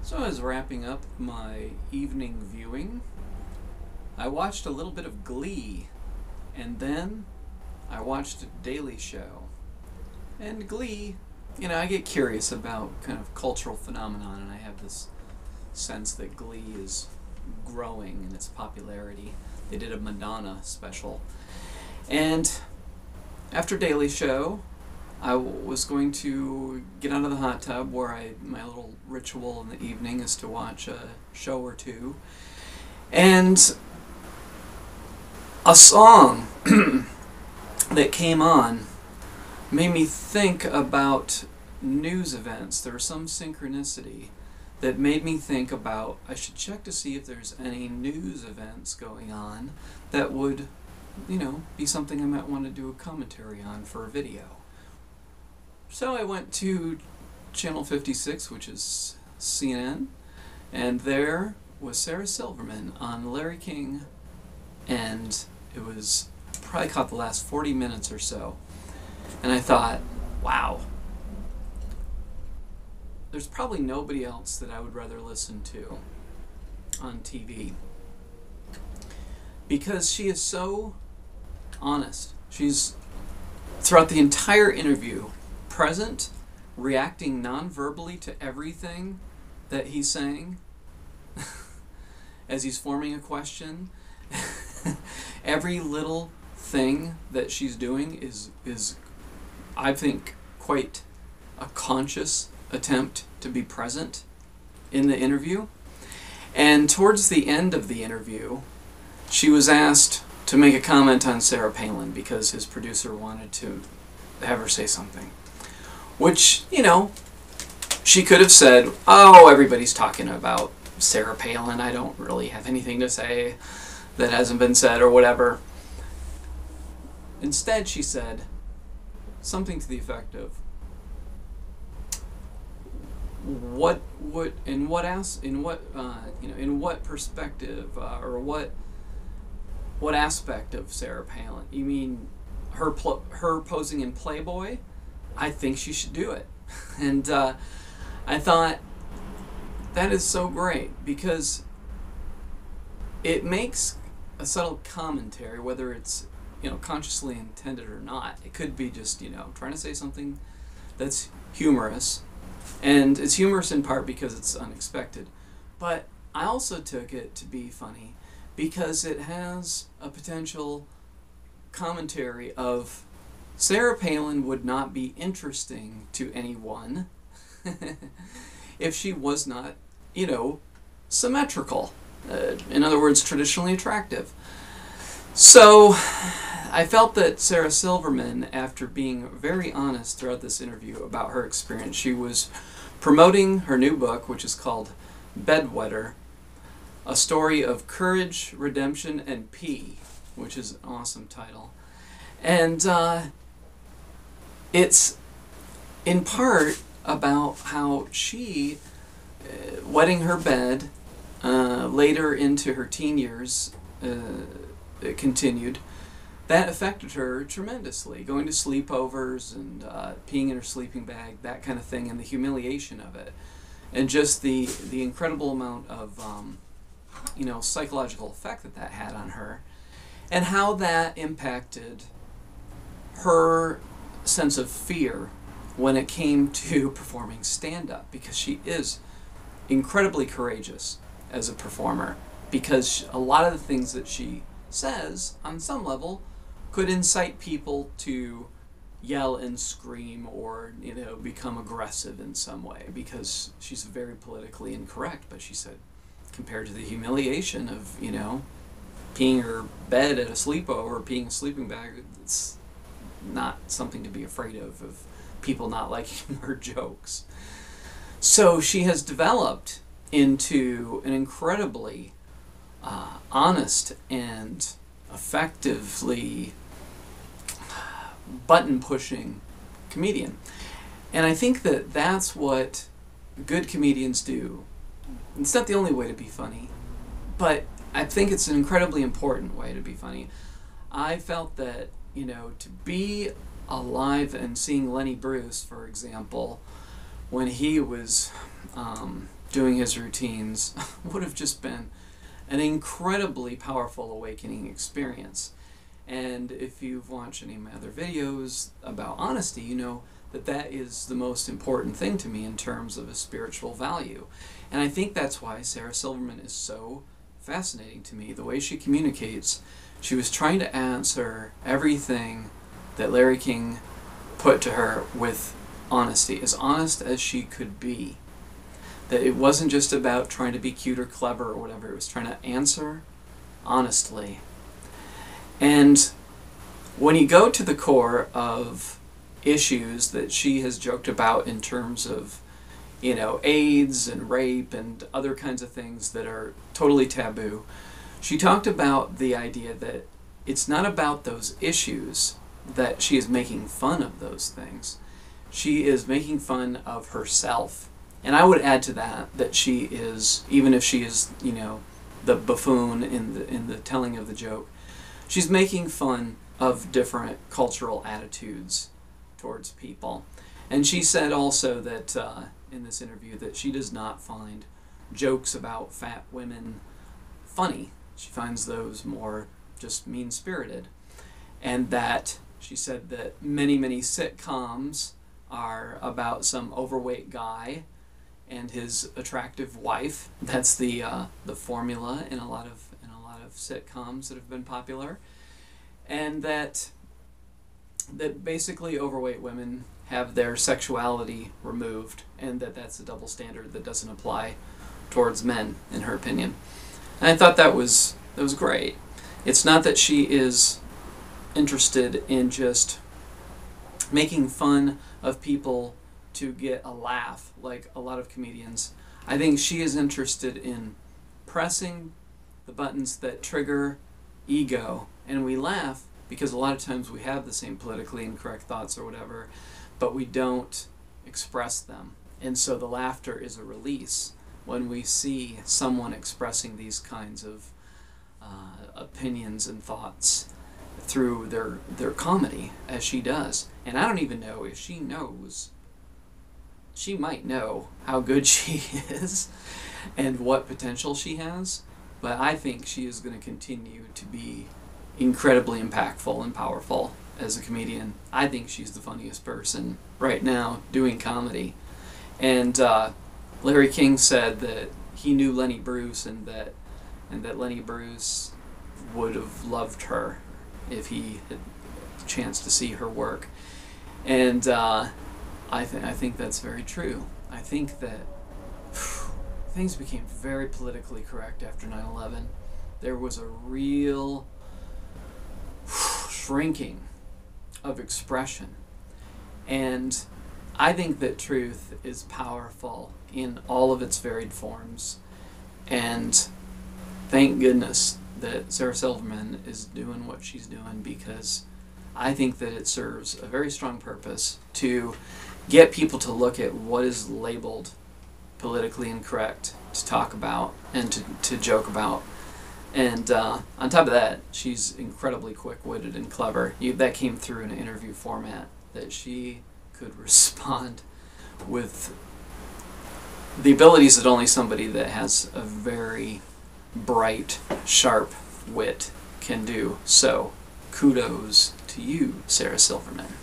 So I was wrapping up my evening viewing. I watched a little bit of Glee, and then I watched a Daily Show. And Glee, I get curious about kind of cultural phenomenon, and I have this sense that Glee is growing in its popularity. They did a Madonna special. And after Daily Show, I was going to get out of the hot tub where my little ritual in the evening is to watch a show or two. And a song that came on made me think about news events. There was some synchronicity that made me think about I should check to see if there's any news events going on that would, be something I might want to do a commentary on for a video. So I went to channel 56, which is CNN, and there was Sarah Silverman on Larry King, and it was probably caught the last 40 minutes or so. And I thought, wow, there's probably nobody else that I would rather listen to on TV. Because she is so honest. She's, throughout the entire interview, present, reacting non-verbally to everything that he's saying as he's forming a question. Every little thing that she's doing is, I think, quite a conscious attempt to be present in the interview. And towards the end of the interview, she was asked to make a comment on Sarah Palin because his producer wanted to have her say something. Which, she could have said, oh, everybody's talking about Sarah Palin, I don't really have anything to say that hasn't been said or whatever. Instead, she said something to the effect of, in what perspective or what aspect of Sarah Palin? You mean her posing in Playboy? I think she should do it. And I thought, that is so great, because it makes a subtle commentary, whether it's consciously intended or not. It could be just trying to say something that's humorous, and it's humorous in part because it's unexpected, but I also took it to be funny because it has a potential commentary of Sarah Palin would not be interesting to anyone if she was not, symmetrical. In other words, traditionally attractive. So I felt that Sarah Silverman, after being very honest throughout this interview about her experience, she was promoting her new book, which is called Bedwetter, A Story of Courage, Redemption, and Pee, which is an awesome title. And it's in part about how she, wetting her bed later into her teen years, continued. That affected her tremendously. Going to sleepovers and peeing in her sleeping bag, that kind of thing, and the humiliation of it. And just the incredible amount of psychological effect that had on her. And how that impacted her sense of fear when it came to performing stand-up, because she is incredibly courageous as a performer, because a lot of the things that she says, on some level, could incite people to yell and scream or, become aggressive in some way, because she's very politically incorrect. But she said, compared to the humiliation of, peeing her bed at a sleepover or peeing a sleeping bag, it's not something to be afraid of people not liking her jokes. So she has developed into an incredibly honest and effectively button-pushing comedian. And I think that that's what good comedians do. It's not the only way to be funny, but I think it's an incredibly important way to be funny. I felt that, to be alive and seeing Lenny Bruce, for example, when he was doing his routines would have just been an incredibly powerful awakening experience. And if you've watched any of my other videos about honesty, you know that that is the most important thing to me in terms of a spiritual value. And I think that's why Sarah Silverman is so fascinating to me. The way she communicates, she was trying to answer everything that Larry King put to her with honesty, as honest as she could be. That it wasn't just about trying to be cute or clever or whatever, it was trying to answer honestly. And when you go to the core of issues that she has joked about in terms of, you know, AIDS and rape and other kinds of things that are totally taboo, she talked about the idea that it's not about those issues that she is making fun of those things. She is making fun of herself. And I would add to that that she is, even if she is, you know, the buffoon in the telling of the joke, she's making fun of different cultural attitudes towards people. And she said also that in this interview that she does not find jokes about fat women funny. She finds those more just mean-spirited. And that she said that many sitcoms are about some overweight guy and his attractive wife. That's the formula in a lot of sitcoms that have been popular, and that basically overweight women have their sexuality removed, and that's a double standard that doesn't apply towards men, in her opinion. And I thought that was great. It's not that she is interested in just making fun of people to get a laugh like a lot of comedians. I think she is interested in pressing the buttons that trigger ego, and we laugh because a lot of times we have the same politically incorrect thoughts or whatever, but we don't express them. And so the laughter is a release when we see someone expressing these kinds of opinions and thoughts through their comedy, as she does. And I don't even know if she knows. She might know how good she is and what potential she has, but I think she is going to continue to be incredibly impactful and powerful as a comedian. I think she's the funniest person right now doing comedy. And Larry King said that he knew Lenny Bruce and that Lenny Bruce would have loved her if he had a chance to see her work. And I think that's very true. I think that things became very politically correct after 9/11. There was a real shrinking of expression. And I think that truth is powerful in all of its varied forms. And thank goodness that Sarah Silverman is doing what she's doing, because I think that it serves a very strong purpose to get people to look at what is labeled politically incorrect to talk about and to joke about. And on top of that, she's incredibly quick-witted and clever. That came through in an interview format, that she could respond with the abilities that only somebody that has a very bright, sharp wit can do. So kudos to you, Sarah Silverman.